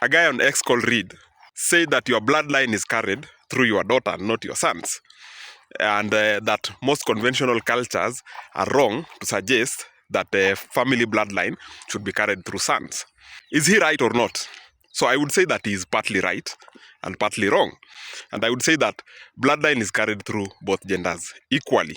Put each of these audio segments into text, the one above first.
A guy on X called Reed said that your bloodline is carried through your daughter, not your sons. And that most conventional cultures are wrong to suggest that the family bloodline should be carried through sons. Is he right or not? So I would say that he is partly right and partly wrong. And I would say that bloodline is carried through both genders equally.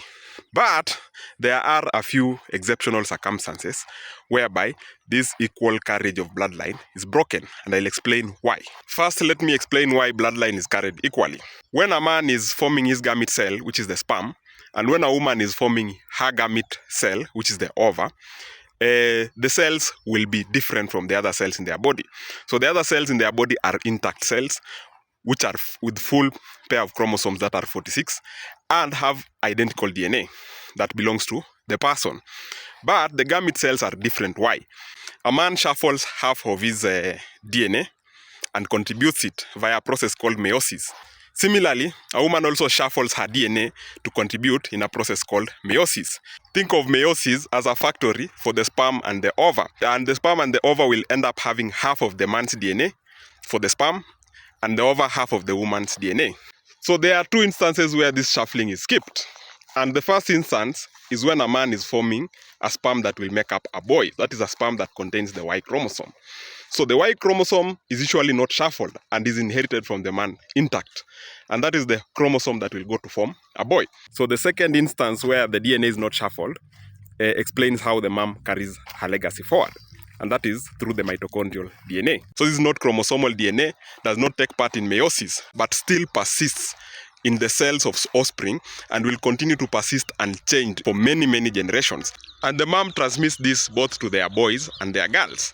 But there are a few exceptional circumstances whereby this equal carriage of bloodline is broken, and I'll explain why. First, let me explain why bloodline is carried equally. When a man is forming his gamete cell, which is the sperm, and when a woman is forming her gamete cell, which is the ova, the cells will be different from the other cells in their body. So the other cells in their body are intact cells, which are with full pair of chromosomes that are 46 and have identical DNA that belongs to the person. But the gamete cells are different. Why? A man shuffles half of his DNA and contributes it via a process called meiosis. Similarly, a woman also shuffles her DNA to contribute in a process called meiosis. Think of meiosis as a factory for the sperm and the ova. And the sperm and the ova will end up having half of the man's DNA for the sperm and the other half of the woman's DNA. So there are two instances where this shuffling is skipped. And the first instance is when a man is forming a sperm that will make up a boy. That is a sperm that contains the Y chromosome. So the Y chromosome is usually not shuffled and is inherited from the man intact. And that is the chromosome that will go to form a boy. So the second instance where the DNA is not shuffled explains how the mom carries her legacy forward. And that is through the mitochondrial DNA. So this is not chromosomal DNA, does not take part in meiosis, but still persists in the cells of offspring and will continue to persist unchanged for many, many generations. And the mom transmits this both to their boys and their girls.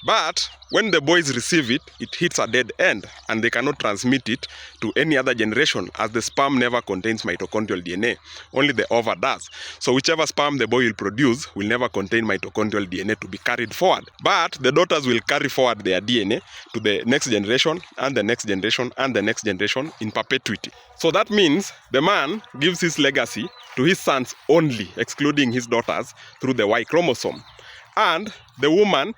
But when the boys receive it, it hits a dead end and they cannot transmit it to any other generation as the sperm never contains mitochondrial DNA. Only the ova does. So whichever sperm the boy will produce will never contain mitochondrial DNA to be carried forward. But the daughters will carry forward their DNA to the next generation and the next generation and the next generation in perpetuity. So that means the man gives his legacy to his sons only, excluding his daughters, through the Y chromosome. And the woman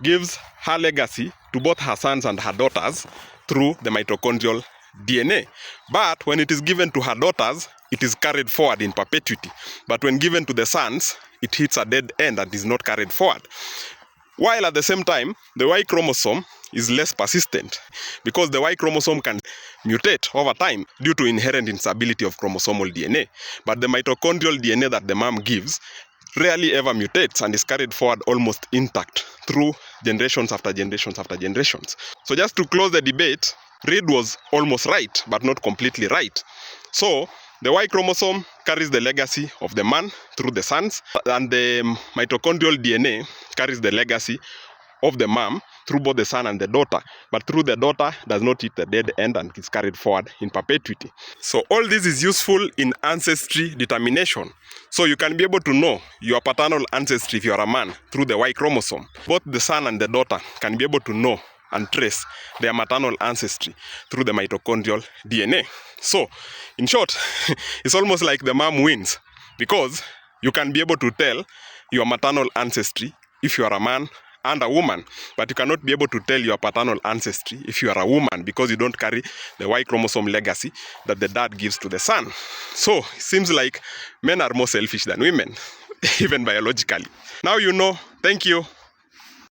gives her legacy to both her sons and her daughters through the mitochondrial DNA. But when it is given to her daughters, it is carried forward in perpetuity. But when given to the sons, it hits a dead end and is not carried forward. While at the same time, the Y chromosome is less persistent because the Y chromosome can mutate over time due to inherent instability of chromosomal DNA. But the mitochondrial DNA that the mom gives rarely ever mutates and is carried forward almost intact through generations after generations after generations. So just to close the debate, Reed was almost right, but not completely right. So the Y chromosome carries the legacy of the man through the sons, and the mitochondrial DNA carries the legacy of the mom through both the son and the daughter, but through the daughter does not hit the dead end and is carried forward in perpetuity. So all this is useful in ancestry determination. So you can be able to know your paternal ancestry if you are a man through the Y chromosome. Both the son and the daughter can be able to know and trace their maternal ancestry through the mitochondrial DNA. So, in short, it's almost like the mom wins because you can be able to tell your maternal ancestry if you are a man and a woman, but you cannot be able to tell your paternal ancestry if you are a woman because you don't carry the Y chromosome legacy that the dad gives to the son. So, it seems like men are more selfish than women, even biologically. Now you know. Thank you.